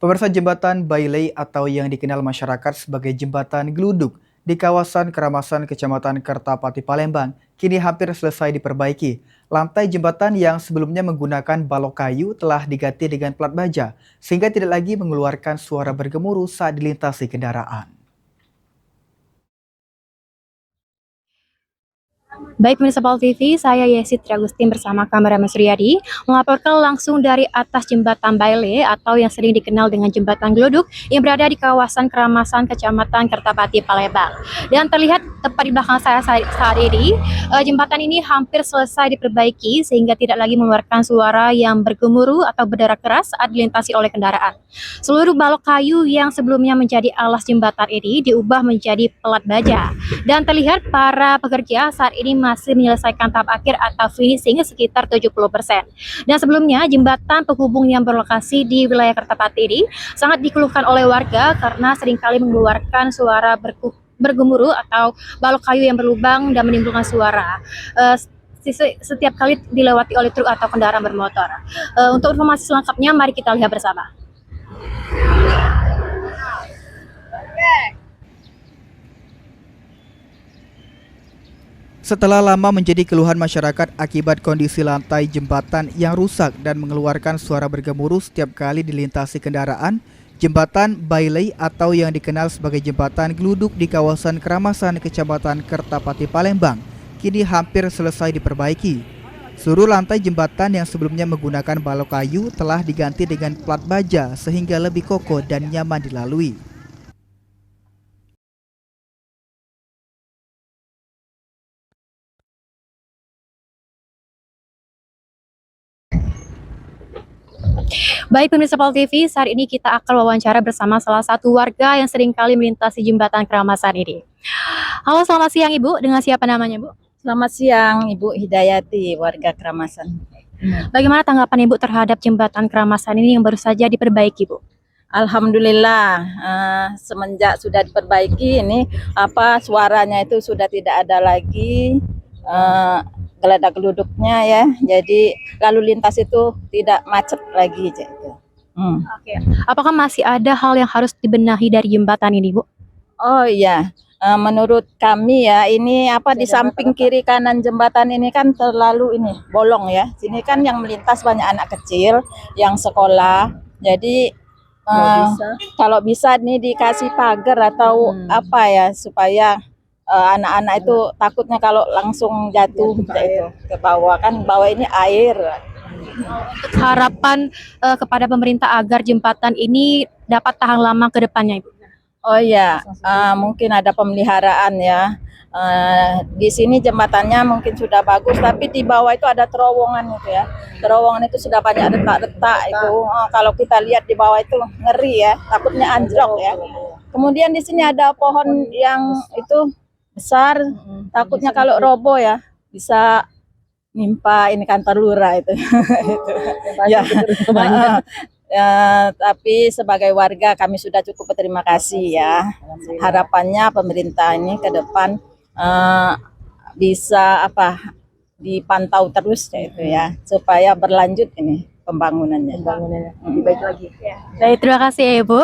Pemirsa, jembatan Bailey atau yang dikenal masyarakat sebagai jembatan geluduk di kawasan Keramasan Kecamatan Kertapati Palembang kini hampir selesai diperbaiki. Lantai jembatan yang sebelumnya menggunakan balok kayu telah diganti dengan plat baja sehingga tidak lagi mengeluarkan suara bergemuruh saat dilintasi kendaraan. Baik pemirsa Pol TV, saya Yesi Triagustin bersama kameramen Suryadi melaporkan langsung dari atas jembatan Bailey atau yang sering dikenal dengan jembatan geluduk yang berada di kawasan Keramasan Kecamatan Kertapati Palembang. Dan terlihat tepat di belakang saya saat ini, jembatan ini hampir selesai diperbaiki sehingga tidak lagi mengeluarkan suara yang bergemuruh atau berderak keras saat dilintasi oleh kendaraan. Seluruh balok kayu yang sebelumnya menjadi alas jembatan ini diubah menjadi pelat baja. Dan terlihat para pekerja saat ini masih menyelesaikan tahap akhir atau finishing sekitar 70%. Dan sebelumnya jembatan penghubung yang berlokasi di wilayah Kertapati ini sangat dikeluhkan oleh warga karena seringkali mengeluarkan suara bergemuruh atau balok kayu yang berlubang dan menimbulkan suara setiap kali dilewati oleh truk atau kendaraan bermotor. Untuk informasi selengkapnya mari kita lihat bersama. Setelah lama menjadi keluhan masyarakat akibat kondisi lantai jembatan yang rusak dan mengeluarkan suara bergemuruh setiap kali dilintasi kendaraan, jembatan Bailey atau yang dikenal sebagai jembatan geluduk di kawasan Keramasan Kecamatan Kertapati Palembang kini hampir selesai diperbaiki. Seluruh lantai jembatan yang sebelumnya menggunakan balok kayu telah diganti dengan plat baja sehingga lebih kokoh dan nyaman dilalui. Baik pemirsa Pol TV, saat ini kita akan wawancara bersama salah satu warga yang sering kali melintasi jembatan Keramasan ini. Halo, selamat siang Ibu. Dengan siapa namanya Bu? Selamat siang, Ibu Hidayati, warga Keramasan. Bagaimana tanggapan Ibu terhadap jembatan Keramasan ini yang baru saja diperbaiki Bu? Alhamdulillah, semenjak sudah diperbaiki ini suaranya itu sudah tidak ada lagi, geladak geluduknya ya. Jadi lalu lintas itu tidak macet lagi gitu. Oke. Apakah masih ada hal yang harus dibenahi dari jembatan ini Bu? Oh iya, menurut kami ya ini di samping kiri kanan jembatan ini kan terlalu ini bolong ya. Sini kan yang melintas banyak anak kecil yang sekolah. Jadi kalau bisa nih dikasih pagar atau supaya anak-anak itu takutnya kalau langsung jatuh itu ke bawah, kan bawah ini air. Harapan kepada pemerintah agar jembatan ini dapat tahan lama ke depannya Ibu? Oh iya, mungkin ada pemeliharaan ya. Di sini jembatannya mungkin sudah bagus, tapi di bawah itu ada terowongan itu ya. Terowongan itu sudah banyak retak-retak itu. Kalau kita lihat di bawah itu ngeri ya, takutnya anjlok ya. Kemudian di sini ada pohon yang itu besar, takutnya kalau roboh ya bisa nimpa ini kantor lurah itu. Ya. Tapi sebagai warga kami sudah cukup berterima kasih ya. Harapannya pemerintah ini ke depan bisa dipantau terus ya supaya berlanjut ini pembangunannya lebih baik lagi. Baik, terima kasih ya Ibu.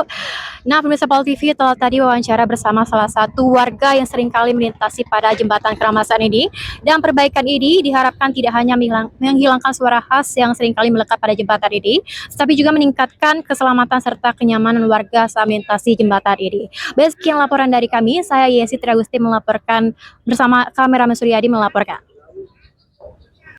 Nah, pemirsa Pol TV telah tadi wawancara bersama salah satu warga yang sering kali melintasi pada jembatan Keramasan ini. Dan perbaikan ini diharapkan tidak hanya menghilangkan suara khas yang sering kali melekat pada jembatan ini, tapi juga meningkatkan keselamatan serta kenyamanan warga saat melintasi jembatan ini. Baik, sekian laporan dari kami. Saya Yesi Triagustin melaporkan bersama kameramen Suryadi melaporkan.